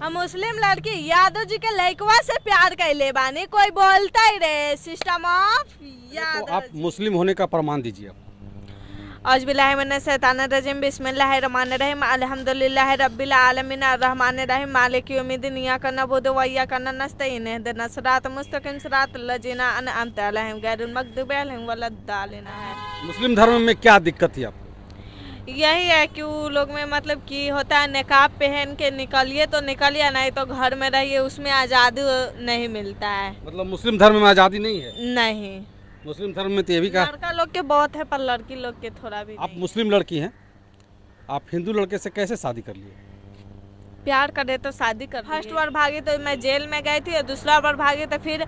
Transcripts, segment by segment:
हम मुस्लिम लड़की यादव जी के लड़कवा से प्यार कैले बानी, कोई बोलता ही रे सिस्टम ऑफ यादव। तो आप मुस्लिम होने का प्रमाण दीजिए आप। औज़ुबिल्लाहिमिनश्शैतानिर्रजीम बिस्मिल्लाहिर्रहमानिर्रहीम अल्हम्दुलिल्लाहि रब्बिल आलमीन अर्रहमानिर्रहीम मालिकि यौमिद्दीन इय्याका नअबुदु व इय्याका नस्तईन इहदिनस सिरातल मुस्तकीम सिरातल लज़ीना अनअमता अलैहिम गैरिल मग़दूबि अलैहिम वलद्दालिन है। मुस्लिम धर्म में क्या दिक्कत थी आपको? यही है कि वो लोग में मतलब कि होता है निकाब पहन के निकलिए तो निकलिए, नहीं तो घर में रहिए, उसमें आज़ादी नहीं मिलता है। मतलब मुस्लिम धर्म में आज़ादी नहीं है? नहीं, मुस्लिम धर्म में तो ये भी कहा। लड़का लोग के बहुत है पर लड़की लोग के थोड़ा भी आप नहीं। मुस्लिम लड़की हैं, आप हिंदू लड़के से कैसे शादी कर लिए? प्यार करे तो शादी कर। फर्स्ट बार भागी तो मैं जेल में गई थी, और दूसरा बार भागी तो फिर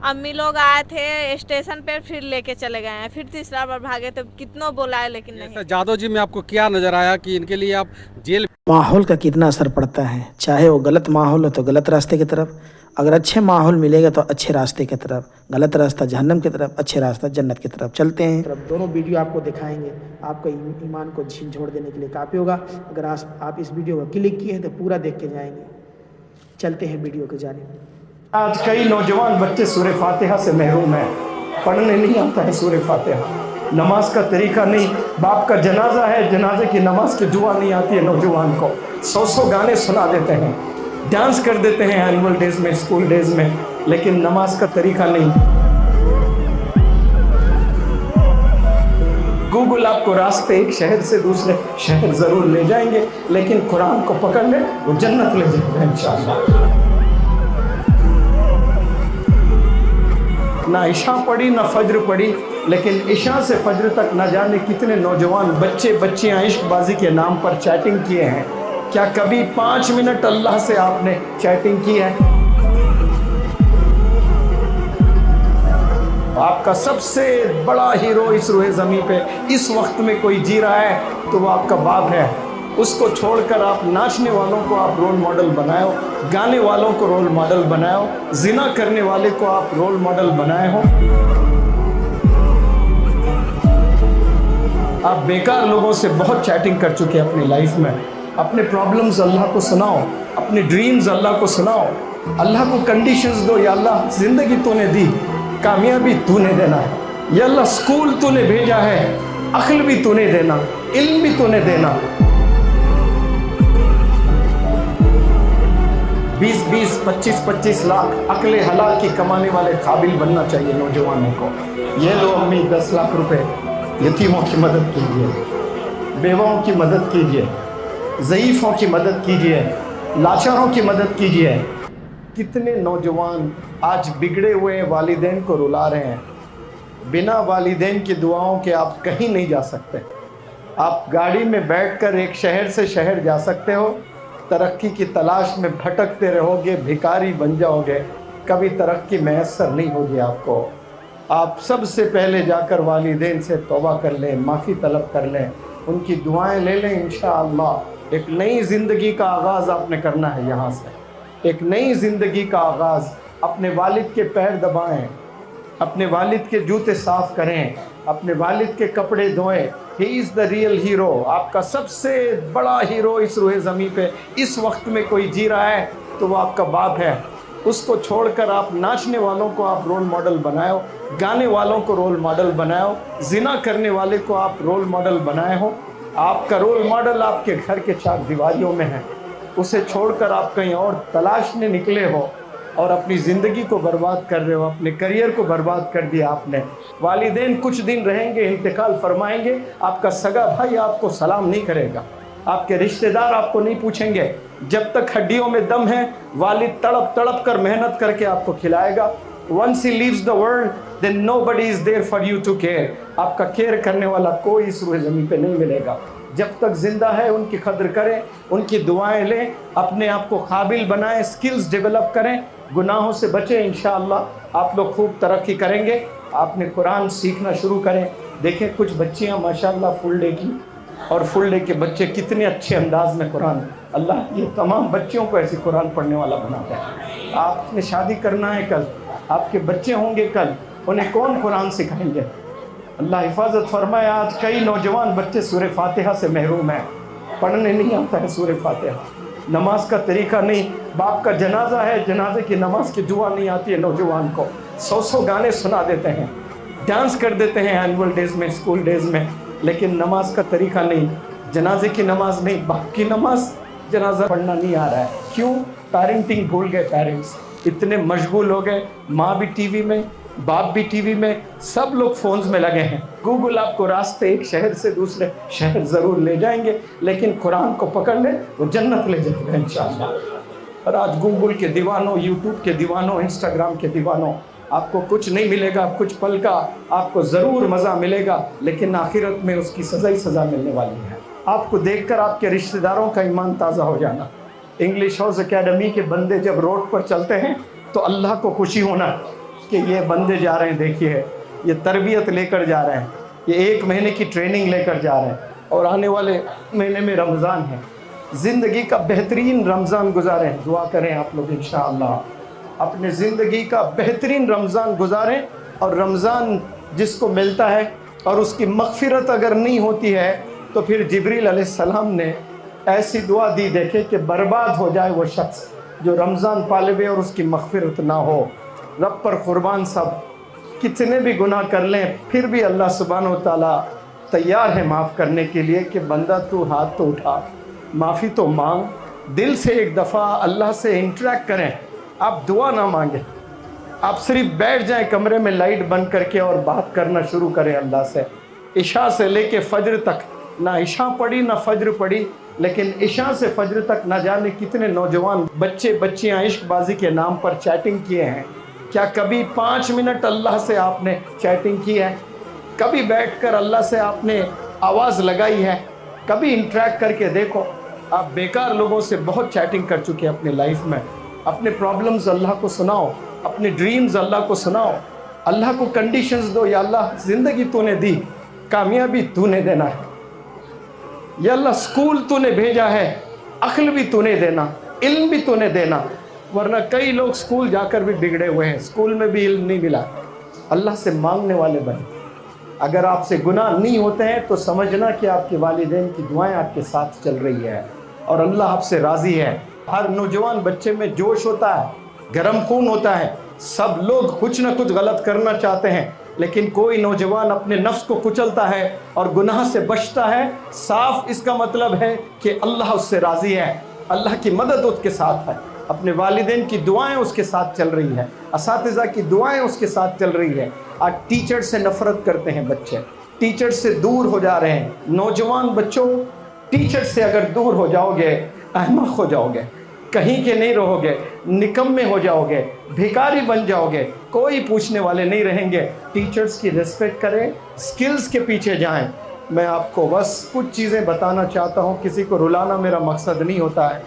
अम्मी लोग आए थे स्टेशन पे, फिर लेके चले गए हैं। फिर तीसरा बार भागे तो कितनों बुलाए लेकिन नहीं। ऐसा जादव जी में आपको क्या नजर आया कि इनके लिए आप जेल? माहौल का कितना असर पड़ता है, चाहे वो गलत माहौल हो तो गलत रास्ते की तरफ, अगर अच्छे माहौल मिलेगा तो अच्छे रास्ते की तरफ, गलत रास्ता जहन्नम की तरफ, अच्छे रास्ता जन्नत की तरफ चलते हैं। दोनों वीडियो आपको दिखाएंगे, आपका ईमान को झिझोड़ देने के लिए काफ़ी होगा। अगर आप इस वीडियो को क्लिक किए हैं तो पूरा देख के जाएंगे। चलते हैं वीडियो की जानिब। आज कई नौजवान बच्चे सूरह फातिहा से महरूम हैं, पढ़ने नहीं आता है सूरह फातिहा, नमाज का तरीका नहीं, बाप का जनाजा है, जनाजे की नमाज की दुआ नहीं आती है नौजवान को, 100 गाने सुना देते हैं, डांस कर देते हैं एनुअल डेज में, स्कूल डेज में, लेकिन नमाज का तरीका नहीं। गूगल आपको रास्ते एक शहर से दूसरे शहर जरूर ले जाएंगे, लेकिन कुरान को पकड़ ले वो जन्नत ले जाएगा इंशाअल्लाह। ना इशा पढ़ी ना फज्र पढ़ी, लेकिन इशा से फज्र तक ना जाने कितने नौजवान बच्चे बच्चियां इश्कबाजी के नाम पर चैटिंग किए हैं। क्या कभी 5 मिनट अल्लाह से आपने चैटिंग की है? आपका सबसे बड़ा हीरो इस रूहे ज़मीन पे इस वक्त में कोई जी रहा है तो वो आपका बाप है। उसको छोड़कर आप नाचने वालों को आप रोल मॉडल बनाओ, गाने वालों को रोल मॉडल बनाओ, जिना करने वाले को आप रोल मॉडल बनाए हो। आप बेकार लोगों से बहुत चैटिंग कर चुके हैं अपनी लाइफ में। अपने प्रॉब्लम्स अल्लाह को सुनाओ, अपने ड्रीम्स अल्लाह को सुनाओ, अल्लाह को कंडीशंस दो। या अल्लाह ज़िंदगी तूने दी, कामयाबी तूने देना है। या अल्लाह स्कूल तूने भेजा है, अक्ल भी तूने देना, इल्म भी तूने देना। 20-20, 25-25 लाख अक्ल हलाल की कमाने वाले काबिल बनना चाहिए नौजवानों को। ये लो अम्मी 10 लाख रुपए, यतीमों की मदद कीजिए, बेवाओं की मदद कीजिए, ज़ईफ़ों की मदद कीजिए, लाचारों की मदद कीजिए। कितने नौजवान आज बिगड़े हुए वालिदैन को रुला रहे हैं। बिना वालिदैन की दुआओं के आप कहीं नहीं जा सकते। आप गाड़ी में बैठकर एक शहर से शहर जा सकते हो, तरक्की की तलाश में भटकते रहोगे, भिखारी बन जाओगे, कभी तरक्की मैसर नहीं होगी आपको। आप सबसे पहले जाकर वालिदैन से तौबा कर लें, माफ़ी तलब कर लें, उनकी दुआएं ले लें। इंशाअल्लाह एक नई ज़िंदगी का आगाज़ आपने करना है। यहाँ से एक नई ज़िंदगी का आगाज़। अपने वालिद के पैर दबाएं, अपने वालिद के जूते साफ़ करें, अपने वालिद के कपड़े धोएं। He is the real hero. आपका सबसे बड़ा हीरो इस रूहे ज़मीन पे इस वक्त में कोई जी रहा है तो वो आपका बाप है। उसको छोड़कर आप नाचने वालों को आप रोल मॉडल बनाओ, गाने वालों को रोल मॉडल बनाओ, जिना करने वाले को आप रोल मॉडल बनाए हो। आपका रोल मॉडल आपके घर के 4 दीवारियों में है, उसे छोड़कर आप कहीं और तलाशने निकले हो और अपनी ज़िंदगी को बर्बाद कर रहे हो, अपने करियर को बर्बाद कर दिया आपने। वालिदैन कुछ दिन रहेंगे, इंतकाल फरमाएंगे, आपका सगा भाई आपको सलाम नहीं करेगा, आपके रिश्तेदार आपको नहीं पूछेंगे। जब तक हड्डियों में दम है, वालिद तड़प तड़प कर मेहनत करके आपको खिलाएगा। Once he leaves the world, then nobody is there for you to care. आपका केयर करने वाला कोई इस रूह ज़मीन पे नहीं मिलेगा। जब तक जिंदा है उनकी कदर करें, उनकी दुआएं लें, अपने आप को काबिल बनाएं, स्किल्स डेवलप करें, गुनाहों से बचें। इंशाअल्लाह आप लोग खूब तरक्की करेंगे। आपने कुरान सीखना शुरू करें। देखें कुछ बच्चियां माशाअल्लाह फुल डे की, और फुल डे के बच्चे कितने अच्छे अंदाज में कुरान, अल्लाह ये तमाम बच्चियों को ऐसे कुरान पढ़ने वाला बनाता है। आपने शादी करना है कल, आपके बच्चे होंगे कल, उन्हें कौन कुरान सिखाएंगे? अल्लाह हिफाजत फरमाए। आज कई नौजवान बच्चे सूरह फातिहा से महरूम हैं, पढ़ने नहीं आता है सूरह फातिहा, नमाज का तरीका नहीं, बाप का जनाजा है, जनाजे की नमाज की दुआ नहीं आती है नौजवान को, 100 गाने सुना देते हैं, डांस कर देते हैं एनुअल डेज में, स्कूल डेज में, लेकिन नमाज का तरीका नहीं, जनाजे की नमाज नहीं, बाप की नमाज जनाजा पढ़ना नहीं आ रहा है। क्यों? पेरेंटिंग भूल गए, पेरेंट्स इतने मशगूल हो गए, माँ भी टीवी में, बाप भी टीवी में, सब लोग फोन्स में लगे हैं। गूगल आपको रास्ते एक शहर से दूसरे शहर ज़रूर ले जाएंगे, लेकिन कुरान को पकड़ ले वो जन्नत ले जाएगा इंशाअल्लाह। और आज गूगल के दीवानों, यूट्यूब के दीवानों, इंस्टाग्राम के दीवानों, आपको कुछ नहीं मिलेगा, कुछ पल का आपको ज़रूर मज़ा मिलेगा, लेकिन आखिरत में उसकी सज़ा ही सज़ा मिलने वाली है। आपको देखकर आपके रिश्तेदारों का ईमान ताज़ा हो जाना। इंग्लिश हाउस एकेडमी के बंदे जब रोड पर चलते हैं तो अल्लाह को खुशी होना कि ये बंदे जा रहे हैं, देखिए ये तरबियत लेकर जा रहे हैं, ये 1 महीने की ट्रेनिंग लेकर जा रहे हैं, और आने वाले महीने में रमज़ान है, ज़िंदगी का बेहतरीन रमज़ान गुजारें। दुआ करें आप लोग इंशाअल्लाह अपने ज़िंदगी का बेहतरीन रमज़ान गुजारें, और रमज़ान जिसको मिलता है और उसकी मग़फ़िरत अगर नहीं होती है तो फिर जिब्रील अलैहिस्सलाम ने ऐसी दुआ दी, देखे कि बर्बाद हो जाए वो शख्स जो रमज़ान पाले और उसकी मग़फ़िरत ना हो। रब पर क़ुरबान सब कितने भी गुनाह कर लें फिर भी अल्लाह सुब्हानहू व तआला तैयार है माफ़ करने के लिए कि बंदा तू हाथ तो उठा, माफ़ी तो मांग, दिल से एक दफ़ा अल्लाह से इंटरेक्ट करें। आप दुआ ना मांगें, आप सिर्फ बैठ जाएं कमरे में लाइट बंद करके और बात करना शुरू करें अल्लाह से। इशा से लेके फ़ज्र तक, ना इशा पढ़ी ना फ़ज्र पढ़ी, लेकिन इशा से फ़ज्र तक ना जाने कितने नौजवान बच्चे बच्चियाँ इश्कबाजी के नाम पर चैटिंग किए हैं। क्या कभी 5 मिनट अल्लाह से आपने चैटिंग की है? कभी बैठकर अल्लाह से आपने आवाज़ लगाई है? कभी इंटरेक्ट करके देखो। आप बेकार लोगों से बहुत चैटिंग कर चुके हैं अपनी लाइफ में। अपने प्रॉब्लम्स अल्लाह को सुनाओ, अपने ड्रीम्स अल्लाह को सुनाओ, अल्लाह को कंडीशंस दो, या अल्लाह ज़िंदगी तूने दी, कामयाबी तूने देना है, या अल्लाह स्कूल तूने भेजा है, अक्ल भी तूने देना, इल्म भी तूने देना, वरना कई लोग स्कूल जाकर भी बिगड़े हुए हैं, स्कूल में भी इल्म नहीं मिला। अल्लाह से मांगने वाले बने। अगर आपसे गुनाह नहीं होते हैं तो समझना कि आपके वालिदैन की दुआएं आपके साथ चल रही है और अल्लाह आपसे राज़ी है। हर नौजवान बच्चे में जोश होता है, गर्म खून होता है, सब लोग कुछ ना कुछ गलत करना चाहते हैं, लेकिन कोई नौजवान अपने नफ्स को कुचलता है और गुनाह से बचता है, साफ इसका मतलब है कि अल्लाह उससे राज़ी है, अल्लाह की मदद उसके साथ है, अपने वालिदैन की दुआएं उसके साथ चल रही है, असातिज़ा की दुआएं उसके साथ चल रही है। आज टीचर से नफ़रत करते हैं बच्चे, टीचर से दूर हो जा रहे हैं। नौजवान बच्चों, टीचर से अगर दूर हो जाओगे अहमक हो जाओगे, कहीं के नहीं रहोगे, निकम्मे हो जाओगे, भिखारी बन जाओगे, कोई पूछने वाले नहीं रहेंगे। टीचर्स की रिस्पेक्ट करें, स्किल्स के पीछे जाएं। मैं आपको बस कुछ चीज़ें बताना चाहता हूँ, किसी को रुलाना मेरा मकसद नहीं होता है।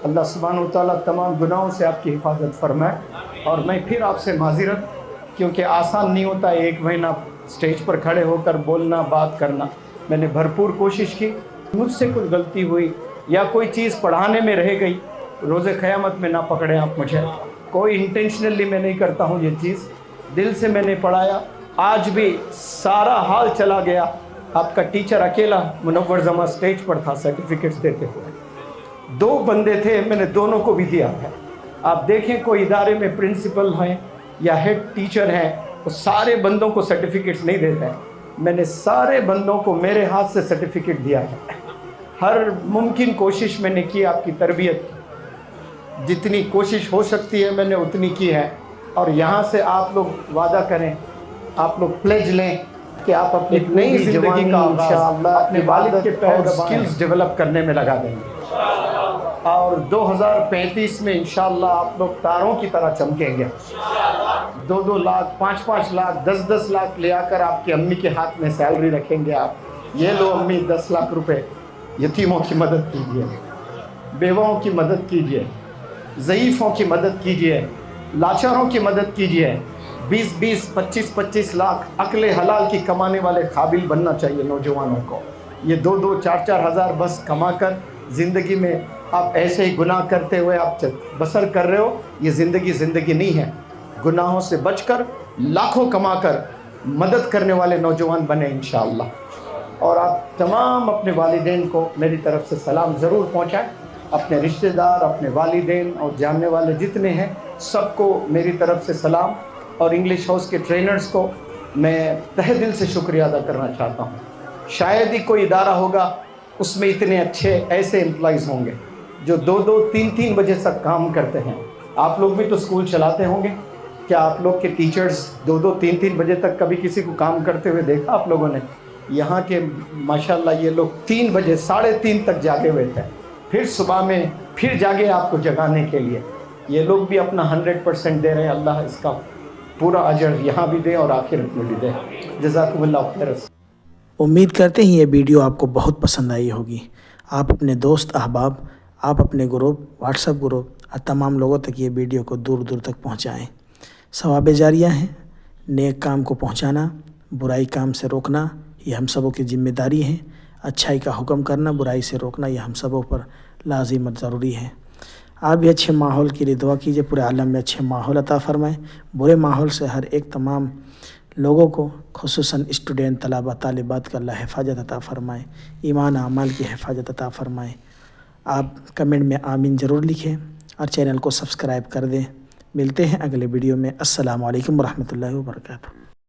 अल्लाह सुब्हानहू व तआला तमाम गुनाहों से आपकी हिफाजत फरमाए। और मैं फिर आपसे माज़िरत, क्योंकि आसान नहीं होता है 1 महीना स्टेज पर खड़े होकर बोलना, बात करना। मैंने भरपूर कोशिश की, मुझसे कुछ गलती हुई या कोई चीज़ पढ़ाने में रह गई, रोज़े क़यामत में ना पकड़े आप मुझे। कोई इंटेंशनली मैं नहीं करता हूँ ये चीज़, दिल से मैंने पढ़ाया। आज भी सारा हाल चला गया, आपका टीचर अकेला मुनव्वर जमा स्टेज पर था सर्टिफिकेट्स देते हुए। 2 बंदे थे, मैंने दोनों को भी दिया है। आप देखें कोई इदारे में प्रिंसिपल हैं या हेड टीचर हैं, वो सारे बंदों को सर्टिफिकेट्स नहीं देते हैं। मैंने सारे बंदों को मेरे हाथ से सर्टिफिकेट दिया है। हर मुमकिन कोशिश मैंने की आपकी तरबियत की, जितनी कोशिश हो सकती है मैंने उतनी की है। और यहाँ से आप लोग वादा करें, आप लोग प्लेज लें कि आप अपनी नई ज़िंदगी का इंशाअल्लाह अपने वालिद के पैर स्किल्स डेवलप करने में लगा देंगे, और 2035 में इंशाअल्लाह आप लोग तारों की तरह चमकेंगे। 2-2 लाख, 5-5 लाख, 10-10 लाख ले आकर आपकी अम्मी के हाथ में सैलरी रखेंगे आप। ये लो अम्मी 10 लाख रुपए, यतीमों की मदद कीजिए, बेवाओं की मदद कीजिए, ज़ईफ़ों की मदद कीजिए, लाचारों की मदद कीजिए। 20-20, 25-25 लाख अक्ले हलाल की कमाने वाले काबिल बनना चाहिए नौजवानों को। ये 2-2, 4-4 हज़ार बस कमा कर ज़िंदगी में आप ऐसे ही गुनाह करते हुए आप बसर कर रहे हो, ये ज़िंदगी नहीं है। गुनाहों से बचकर लाखों कमाकर मदद करने वाले नौजवान बने इंशाअल्लाह। और आप तमाम अपने वालिदैन को मेरी तरफ से सलाम ज़रूर पहुँचाएँ। अपने रिश्तेदार, अपने वालिदैन और जानने वाले जितने हैं सबको मेरी तरफ से सलाम। और इंग्लिश हाउस के ट्रेनर्स को मैं तहे दिल से शुक्रिया अदा करना चाहता हूँ। शायद ही कोई इदारा होगा उसमें इतने अच्छे ऐसे एम्प्लॉइज़ होंगे जो 2-2, 3-3 बजे तक काम करते हैं। आप लोग भी तो स्कूल चलाते होंगे, क्या आप लोग के टीचर्स 2-2, 3-3 बजे तक कभी किसी को काम करते हुए देखा आप लोगों ने? यहाँ के माशाल्लाह ये लोग 3 बजे, 3:30 तक जागे हुए थे, फिर सुबह में फिर जागे आपको जगाने के लिए। ये लोग भी अपना 100% दे रहे हैं। अल्लाह इसका पूरा अजर यहाँ भी दे और आखिरत में भी दे। जज़ाकुमुल्लाह खैर। उम्मीद करते हैं ये वीडियो आपको बहुत पसंद आई होगी। आप अपने दोस्त अहबाब, आप अपने ग्रुप, व्हाट्सएप ग्रुप और तमाम लोगों तक ये वीडियो को दूर दूर तक पहुँचाएँ। सवाब जारिया हैं, नेक काम को पहुँचाना, बुराई काम से रोकना, ये हम सबों की जिम्मेदारी है। अच्छाई का हुक्म करना, बुराई से रोकना, ये हम सबों पर लाजिम और ज़रूरी है। आप भी अच्छे माहौल के लिए दुआ कीजिए, पूरे आलम में अच्छे माहौल अता फ़रमाएँ। बुरे माहौल से हर एक तमाम लोगों को, खुसूसन स्टूडेंट, तलबा, तालिबात का अल्लाह हिफाजत अता फ़रमाए, ईमान अमाल की हिफाजत अता फ़रमाए। आप कमेंट में आमीन ज़रूर लिखें और चैनल को सब्सक्राइब कर दें। मिलते हैं अगले वीडियो में। अस्सलामु अलैकुम व रहमतुल्लाहि व बरकातुहू।